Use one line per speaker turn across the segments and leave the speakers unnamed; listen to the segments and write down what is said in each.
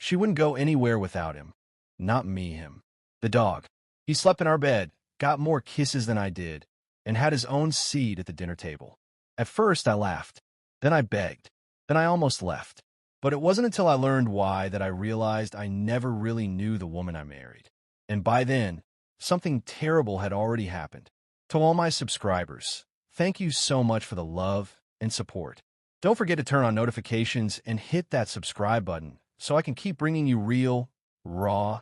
She wouldn't go anywhere without him. Not me, him. The dog. He slept in our bed, got more kisses than I did, and had his own seat at the dinner table. At first, I laughed. Then I begged. Then I almost left. But it wasn't until I learned why that I realized I never really knew the woman I married. And by then, something terrible had already happened. To all my subscribers, thank you so much for the love and support. Don't forget to turn on notifications and hit that subscribe button so I can keep bringing you real, raw,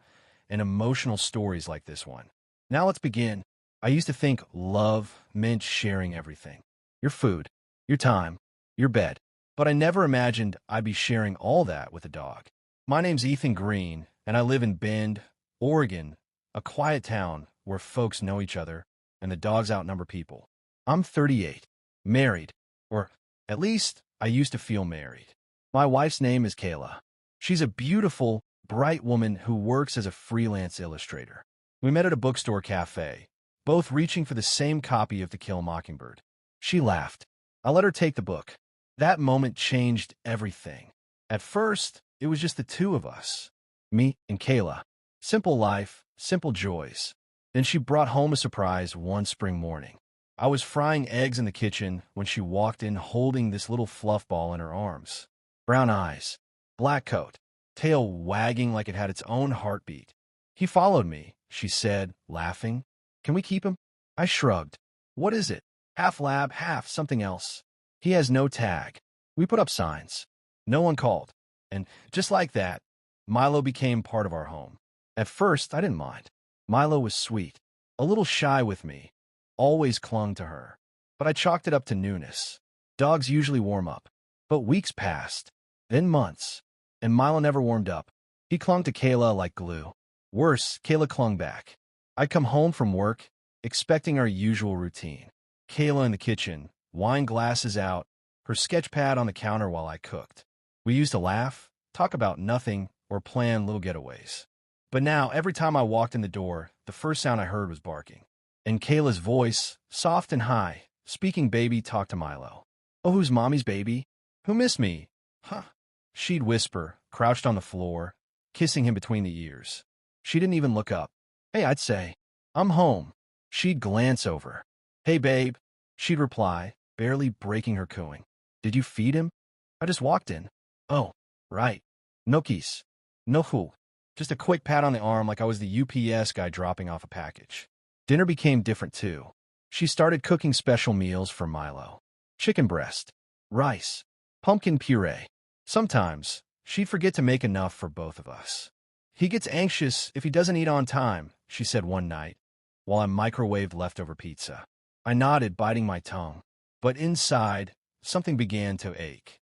and emotional stories like this one. Now let's begin. I used to think love meant sharing everything. Your food, your time, your bed. But I never imagined I'd be sharing all that with a dog. My name's Ethan Green, and I live in Bend, Oregon, a quiet town where folks know each other and the dogs outnumber people. I'm 38, married, or at least I used to feel married. My wife's name is Kayla. She's a beautiful, bright woman who works as a freelance illustrator. We met at a bookstore cafe, both reaching for the same copy of To Kill a Mockingbird. She laughed. I let her take the book. That moment changed everything. At first, it was just the two of us, me and Kayla. Simple life, simple joys. Then she brought home a surprise one spring morning. I was frying eggs in the kitchen when she walked in holding this little fluff ball in her arms. Brown eyes, black coat, tail wagging like it had its own heartbeat. He followed me, she said, laughing. Can we keep him? I shrugged. What is it? Half lab, half something else. He has no tag. We put up signs. No one called. And just like that, Milo became part of our home. At first, I didn't mind. Milo was sweet, a little shy with me, always clung to her. But I chalked it up to newness. Dogs usually warm up. But weeks passed, then months, and Milo never warmed up. He clung to Kayla like glue. Worse, Kayla clung back. I'd come home from work, expecting our usual routine. Kayla in the kitchen, wine glasses out, her sketch pad on the counter while I cooked. We used to laugh, talk about nothing, or plan little getaways. But now, every time I walked in the door, the first sound I heard was barking. And Kayla's voice, soft and high, speaking baby talk to Milo. Oh, who's mommy's baby? Who missed me? Huh. She'd whisper, crouched on the floor, kissing him between the ears. She didn't even look up. Hey, I'd say, I'm home. She'd glance over. Hey, babe. She'd reply, barely breaking her cooing. Did you feed him? I just walked in. Oh, right. No keys. No who. Just a quick pat on the arm like I was the UPS guy dropping off a package. Dinner became different too. She started cooking special meals for Milo. Chicken breast, rice, pumpkin puree. Sometimes, she'd forget to make enough for both of us. He gets anxious if he doesn't eat on time, she said one night, while I microwaved leftover pizza. I nodded, biting my tongue. But inside, something began to ache.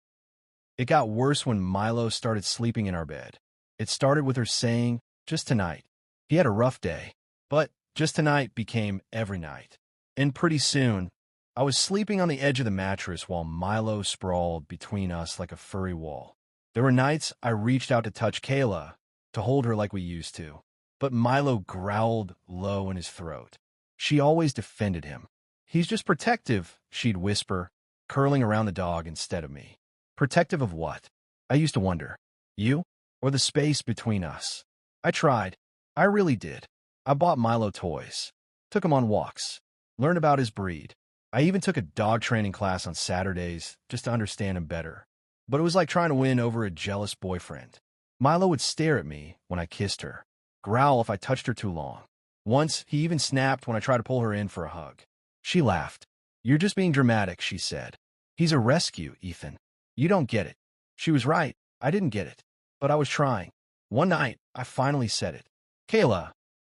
It got worse when Milo started sleeping in our bed. It started with her saying, just tonight. He had a rough day, but just tonight became every night. And pretty soon, I was sleeping on the edge of the mattress while Milo sprawled between us like a furry wall. There were nights I reached out to touch Kayla, to hold her like we used to. But Milo growled low in his throat. She always defended him. He's just protective, she'd whisper, curling around the dog instead of me. Protective of what? I used to wonder. You? Or the space between us? I tried. I really did. I bought Milo toys. Took him on walks. Learned about his breed. I even took a dog training class on Saturdays just to understand him better. But it was like trying to win over a jealous boyfriend. Milo would stare at me when I kissed her, growl if I touched her too long. Once, he even snapped when I tried to pull her in for a hug. She laughed. You're just being dramatic, she said. He's a rescue, Ethan. You don't get it. She was right. I didn't get it. But I was trying. One night, I finally said it. Kayla,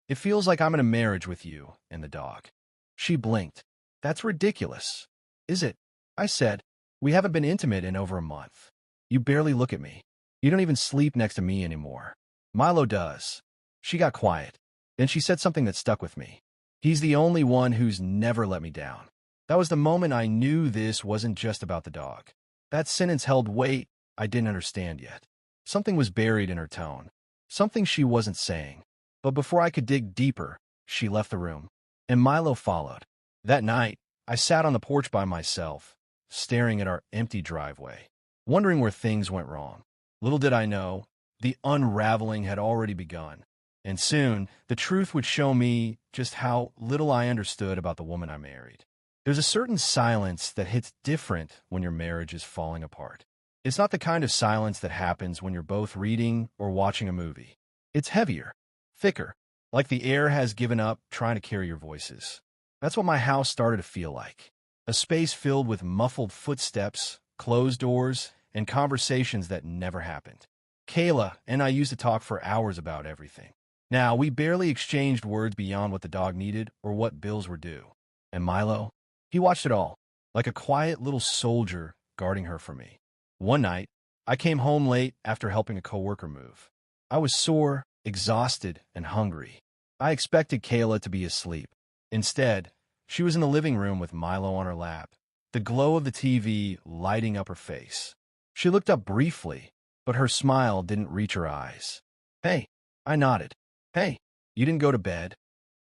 it feels like I'm in a marriage with you and the dog. She blinked. That's ridiculous. Is it? I said. We haven't been intimate in over a month. You barely look at me. You don't even sleep next to me anymore. Milo does. She got quiet. Then she said something that stuck with me. He's the only one who's never let me down. That was the moment I knew this wasn't just about the dog. That sentence held weight I didn't understand yet. Something was buried in her tone. Something she wasn't saying. But before I could dig deeper, she left the room. And Milo followed. That night, I sat on the porch by myself, staring at our empty driveway, wondering where things went wrong. Little did I know, The unraveling had already begun, and soon the truth would show me just how little I understood about the woman I married. There's a certain silence that hits different when your marriage is falling apart. It's not the kind of silence that happens when you're both reading or watching a movie. It's heavier, thicker, like the air has given up trying to carry your voices. That's what my house started to feel like. A space filled with muffled footsteps, closed doors, and conversations that never happened. Kayla and I used to talk for hours about everything. Now, we barely exchanged words beyond what the dog needed or what bills were due. And Milo? He watched it all, like a quiet little soldier guarding her from me. One night, I came home late after helping a coworker move. I was sore, exhausted, and hungry. I expected Kayla to be asleep. Instead, she was in the living room with Milo on her lap, the glow of the TV lighting up her face. She looked up briefly, but her smile didn't reach her eyes. "Hey," I nodded. "Hey, you didn't go to bed?"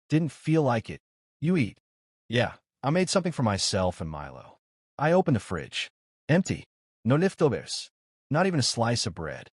"Didn't feel like it. You eat." "Yeah, I made something for myself and Milo." I opened the fridge. Empty. No leftovers. Not even a slice of bread.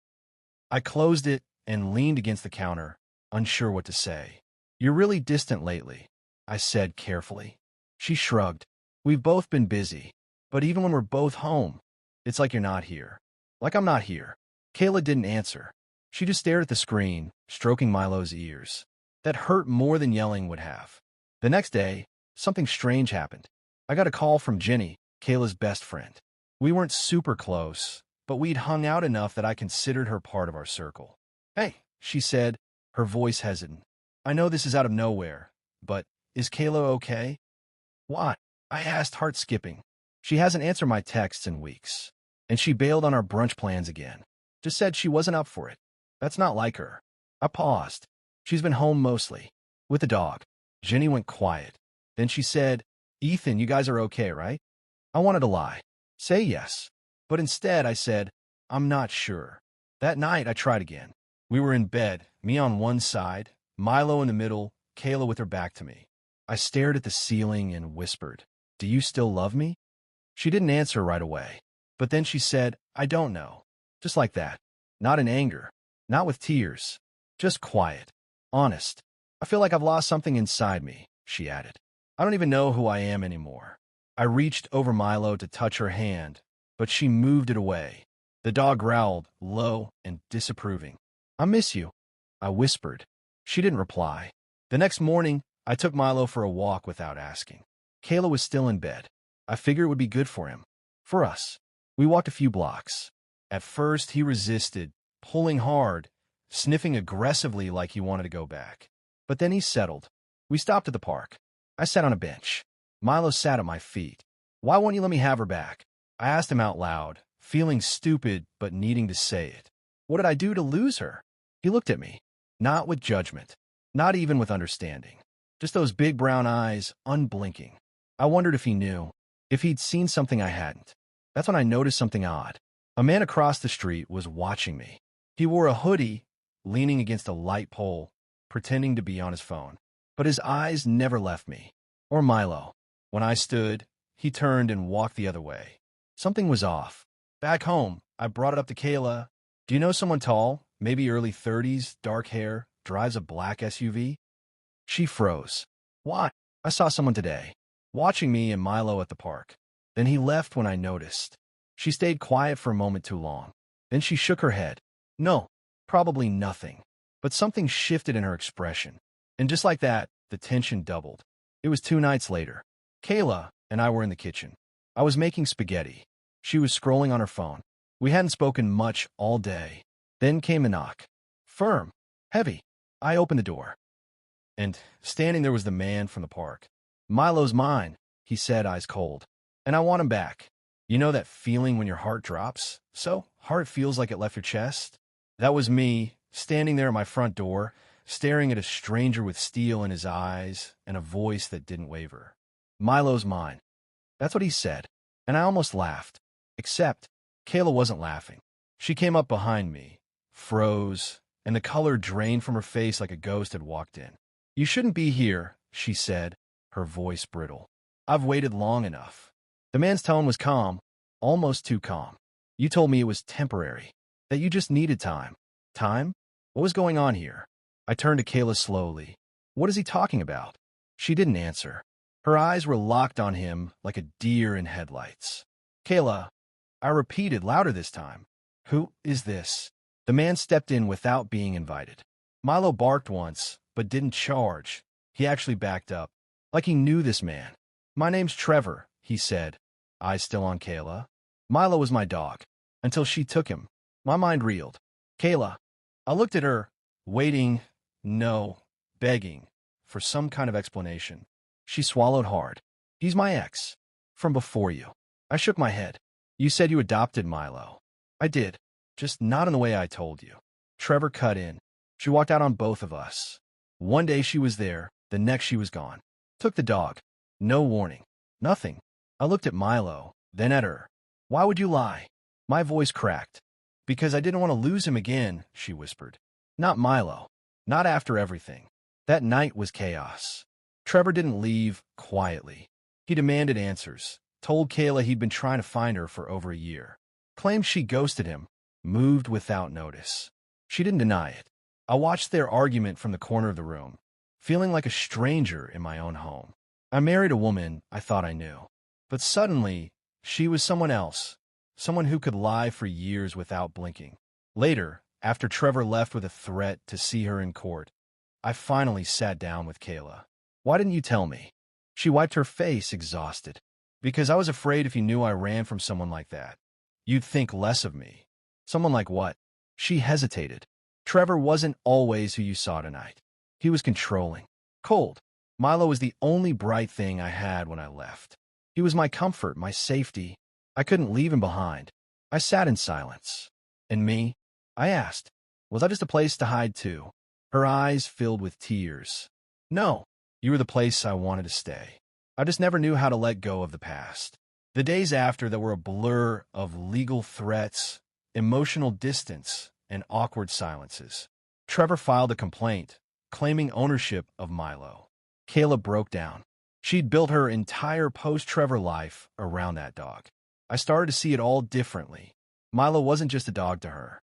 I closed it and leaned against the counter, unsure what to say. "You're really distant lately," I said carefully. She shrugged. "We've both been busy, but even when we're both home, it's like you're not here. Like I'm not here." Kayla didn't answer. She just stared at the screen, stroking Milo's ears. That hurt more than yelling would have. The next day, something strange happened. I got a call from Jenny, Kayla's best friend. We weren't super close, but we'd hung out enough that I considered her part of our circle. "Hey," she said, her voice hesitant. "I know this is out of nowhere, but is Kayla okay?" "Why?" I asked, heart skipping. "She hasn't answered my texts in weeks, and she bailed on our brunch plans again. Just said she wasn't up for it. That's not like her." I paused. "She's been home mostly, with the dog." Jenny went quiet. Then she said, "Ethan, you guys are okay, right?" I wanted to lie. Say yes. But instead I said, "I'm not sure." That night I tried again. We were in bed, me on one side, Milo in the middle, Kayla with her back to me. I stared at the ceiling and whispered, "Do you still love me?" She didn't answer right away. But then she said, "I don't know." Just like that. Not in anger. Not with tears. Just quiet. Honest. "I feel like I've lost something inside me," she added. "I don't even know who I am anymore." I reached over Milo to touch her hand, but she moved it away. The dog growled, low and disapproving. "I miss you," I whispered. She didn't reply. The next morning, I took Milo for a walk without asking. Kayla was still in bed. I figured it would be good for him. For us. We walked a few blocks. At first, he resisted, pulling hard, sniffing aggressively like he wanted to go back. But then he settled. We stopped at the park. I sat on a bench. Milo sat at my feet. "Why won't you let me have her back?" I asked him out loud, feeling stupid but needing to say it. What did I do to lose her? He looked at me. Not with judgment. Not even with understanding. Just those big brown eyes, unblinking. I wondered if he knew. If he'd seen something I hadn't. That's when I noticed something odd. A man across the street was watching me. He wore a hoodie, leaning against a light pole, pretending to be on his phone. But his eyes never left me. Or Milo. When I stood, he turned and walked the other way. Something was off. Back home, I brought it up to Kayla. "Do you know someone tall, maybe early 30s, dark hair, drives a black SUV?" She froze. "Why?" "I saw someone today, watching me and Milo at the park." Then he left when I noticed. She stayed quiet for a moment too long. Then she shook her head. "No, probably nothing." But something shifted in her expression. And just like that, the tension doubled. It was 2 nights later. Kayla and I were in the kitchen. I was making spaghetti. She was scrolling on her phone. We hadn't spoken much all day. Then came a knock. Firm. Heavy. I opened the door. And standing there was the man from the park. "Milo's mine," he said, eyes cold. "And I want him back." You know that feeling when your heart drops? So, heart feels like it left your chest? That was me, standing there at my front door, staring at a stranger with steel in his eyes and a voice that didn't waver. "Milo's mine." That's what he said. And I almost laughed. Except, Kayla wasn't laughing. She came up behind me, froze, and the color drained from her face like a ghost had walked in. "You shouldn't be here," she said, her voice brittle. "I've waited long enough." The man's tone was calm, almost too calm. "You told me it was temporary, that you just needed time." Time? What was going on here? I turned to Kayla slowly. What is he talking about? She didn't answer. Her eyes were locked on him like a deer in headlights. Kayla, I repeated louder this time. Who is this? The man stepped in without being invited. Milo barked once, but didn't charge. He actually backed up, like he knew this man. My name's Trevor, he said, eyes still on Kayla. Milo was my dog, until she took him. My mind reeled. Kayla. I looked at her, waiting, no, begging, for some kind of explanation. She swallowed hard. He's my ex. From before you. I shook my head. You said you adopted Milo. I did. Just not in the way I told you. Trevor cut in. She walked out on both of us. One day she was there, the next she was gone. Took the dog. No warning. Nothing. I looked at Milo, then at her. Why would you lie? My voice cracked. Because I didn't want to lose him again, she whispered. Not Milo. Not after everything. That night was chaos. Trevor didn't leave quietly. He demanded answers, told Kayla he'd been trying to find her for over a year, claimed she ghosted him, moved without notice. She didn't deny it. I watched their argument from the corner of the room, feeling like a stranger in my own home. I married a woman I thought I knew, but suddenly she was someone else, someone who could lie for years without blinking. Later, after Trevor left with a threat to see her in court, I finally sat down with Kayla. Why didn't you tell me? She wiped her face, exhausted. Because I was afraid if you knew I ran from someone like that, you'd think less of me. Someone like what? She hesitated. Trevor wasn't always who you saw tonight. He was controlling, cold. Milo was the only bright thing I had when I left. He was my comfort, my safety. I couldn't leave him behind. I sat in silence. And me? I asked. Was I just a place to hide too? Her eyes filled with tears. No, you were the place I wanted to stay. I just never knew how to let go of the past. The days after that were a blur of legal threats, emotional distance, and awkward silences. Trevor filed a complaint, claiming ownership of Milo. Kayla broke down. She'd built her entire post-Trevor life around that dog. I started to see it all differently. Milo wasn't just a dog to her.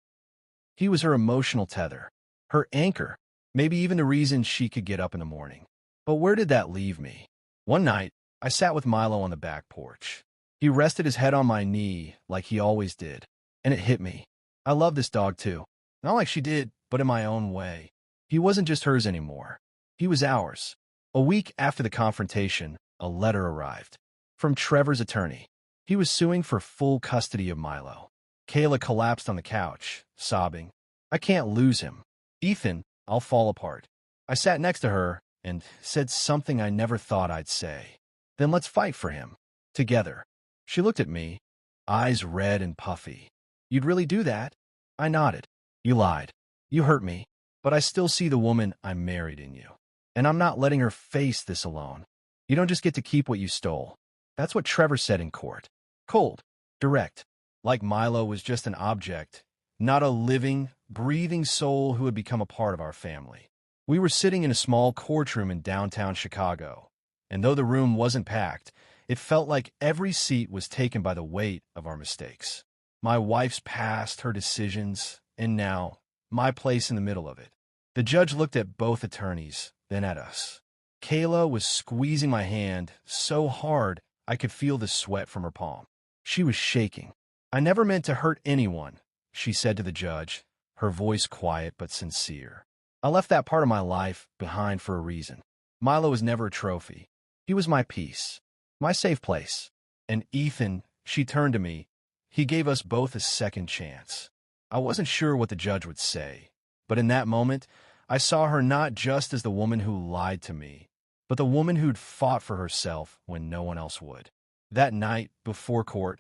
He was her emotional tether, her anchor, maybe even the reason she could get up in the morning. But where did that leave me? One night, I sat with Milo on the back porch. He rested his head on my knee like he always did, and it hit me. I love this dog too. Not like she did, but in my own way. He wasn't just hers anymore. He was ours. A week after the confrontation, a letter arrived. From Trevor's attorney. He was suing for full custody of Milo. Kayla collapsed on the couch, sobbing. I can't lose him. Ethan, I'll fall apart. I sat next to her and said something I never thought I'd say. Then let's fight for him. Together. She looked at me, eyes red and puffy. You'd really do that? I nodded. You lied. You hurt me. But I still see the woman I married in you. And I'm not letting her face this alone. You don't just get to keep what you stole. That's what Trevor said in court. Cold. Direct. Like Milo was just an object, not a living, breathing soul who had become a part of our family. We were sitting in a small courtroom in downtown Chicago, and though the room wasn't packed, it felt like every seat was taken by the weight of our mistakes. My wife's past, her decisions, and now, my place in the middle of it. The judge looked at both attorneys, then at us. Kayla was squeezing my hand so hard I could feel the sweat from her palm. She was shaking. I never meant to hurt anyone, she said to the judge, her voice quiet but sincere. I left that part of my life behind for a reason. Milo was never a trophy. He was my peace, my safe place. And Ethan, she turned to me, he gave us both a second chance. I wasn't sure what the judge would say, but in that moment, I saw her not just as the woman who lied to me, but the woman who'd fought for herself when no one else would. That night, before court,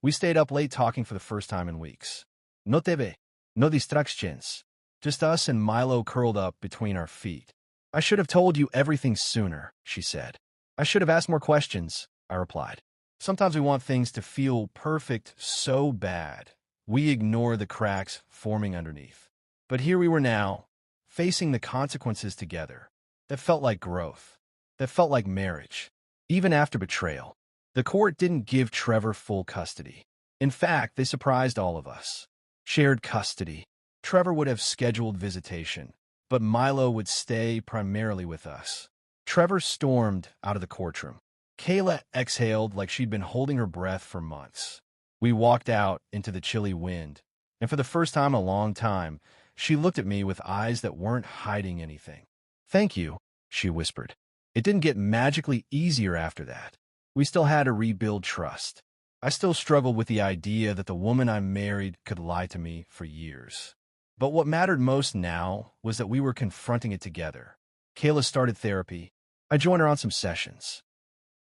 we stayed up late talking for the first time in weeks. No TV, no distractions. Just us and Milo curled up between our feet. I should have told you everything sooner, she said. I should have asked more questions, I replied. Sometimes we want things to feel perfect so bad, we ignore the cracks forming underneath. But here we were now, facing the consequences together. That felt like growth. That felt like marriage. Even after betrayal. The court didn't give Trevor full custody. In fact, they surprised all of us. Shared custody. Trevor would have scheduled visitation, but Milo would stay primarily with us. Trevor stormed out of the courtroom. Kayla exhaled like she'd been holding her breath for months. We walked out into the chilly wind, and for the first time in a long time, she looked at me with eyes that weren't hiding anything. "Thank you," she whispered. It didn't get magically easier after that. We still had to rebuild trust. I still struggled with the idea that the woman I married could lie to me for years. But what mattered most now was that we were confronting it together. Kayla started therapy. I joined her on some sessions.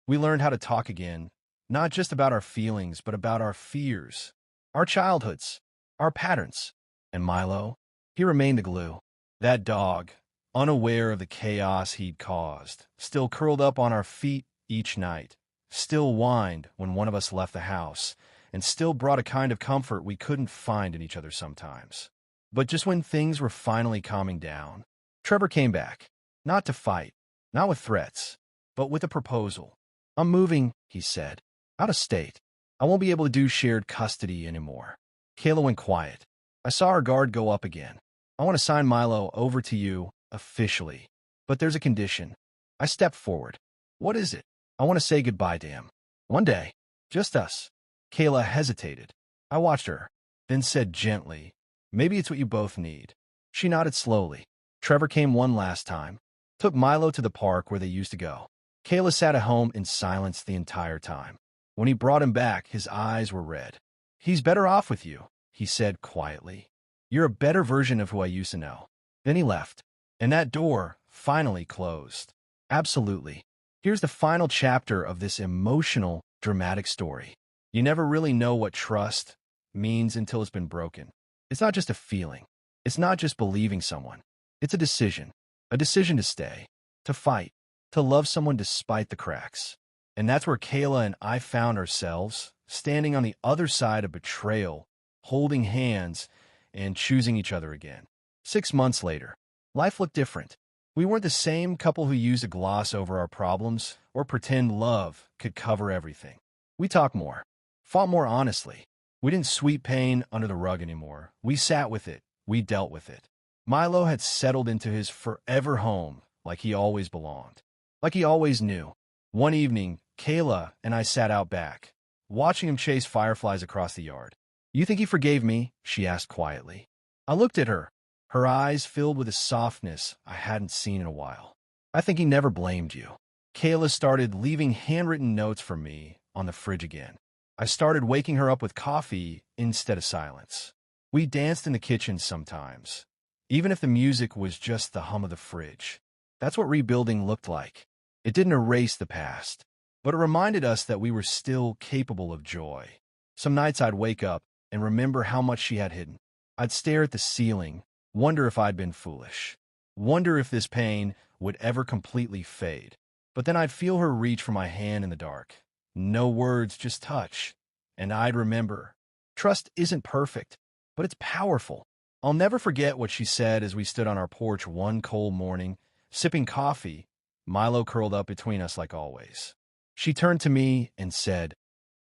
We learned how to talk again, not just about our feelings, but about our fears, our childhoods, our patterns. And Milo, he remained the glue. That dog, unaware of the chaos he'd caused, still curled up on our feet each night, still whined when one of us left the house, and still brought a kind of comfort we couldn't find in each other sometimes. But just when things were finally calming down, Trevor came back, not to fight, not with threats, but with a proposal. "I'm moving," he said, "out of state. I won't be able to do shared custody anymore." Kayla went quiet. I saw her guard go up again. "I want to sign Milo over to you, officially. But there's a condition." I stepped forward. "What is it?" "I want to say goodbye to him. One day. Just us." Kayla hesitated. I watched her, then said gently, "Maybe it's what you both need." She nodded slowly. Trevor came one last time, took Milo to the park where they used to go. Kayla sat at home in silence the entire time. When he brought him back, his eyes were red. "He's better off with you," he said quietly. "You're a better version of who I used to know." Then he left, and that door finally closed. Absolutely. Here's the final chapter of this emotional, dramatic story. You never really know what trust means until it's been broken. It's not just a feeling. It's not just believing someone. It's a decision to stay, to fight, to love someone despite the cracks. And that's where Kayla and I found ourselves, standing on the other side of betrayal, holding hands, and choosing each other again. 6 months later, life looked different. We weren't the same couple who used to gloss over our problems or pretend love could cover everything. We talked more, fought more honestly. We didn't sweep pain under the rug anymore. We sat with it. We dealt with it. Milo had settled into his forever home like he always belonged, like he always knew. One evening, Kayla and I sat out back, watching him chase fireflies across the yard. "You think he forgave me?" she asked quietly. I looked at her, her eyes filled with a softness I hadn't seen in a while. "I think he never blamed you." Kayla started leaving handwritten notes for me on the fridge again. I started waking her up with coffee instead of silence. We danced in the kitchen sometimes, even if the music was just the hum of the fridge. That's what rebuilding looked like. It didn't erase the past, but it reminded us that we were still capable of joy. Some nights I'd wake up and remember how much she had hidden. I'd stare at the ceiling, wonder if I'd been foolish, wonder if this pain would ever completely fade. But then I'd feel her reach for my hand in the dark. No words, just touch. And I'd remember, trust isn't perfect, but it's powerful. I'll never forget what she said as we stood on our porch one cold morning, sipping coffee, Milo curled up between us like always. She turned to me and said,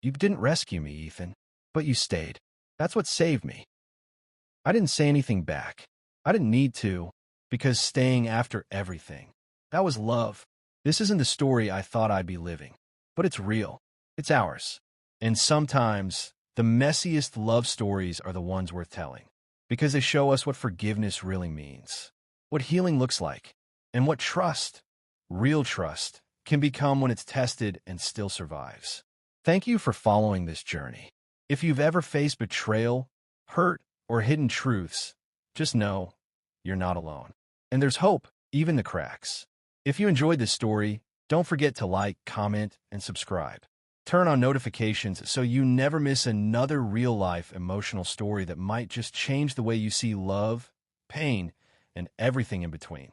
"You didn't rescue me, Ethan, but you stayed. That's what saved me." I didn't say anything back. I didn't need to, because staying after everything, that was love. This isn't the story I thought I'd be living, but it's real. It's ours. And sometimes, the messiest love stories are the ones worth telling, because they show us what forgiveness really means, what healing looks like, and what trust, real trust, can become when it's tested and still survives. Thank you for following this journey. If you've ever faced betrayal, hurt, or hidden truths, just know you're not alone. And there's hope, even in the cracks. If you enjoyed this story, don't forget to like, comment, and subscribe. Turn on notifications so you never miss another real-life emotional story that might just change the way you see love, pain, and everything in between.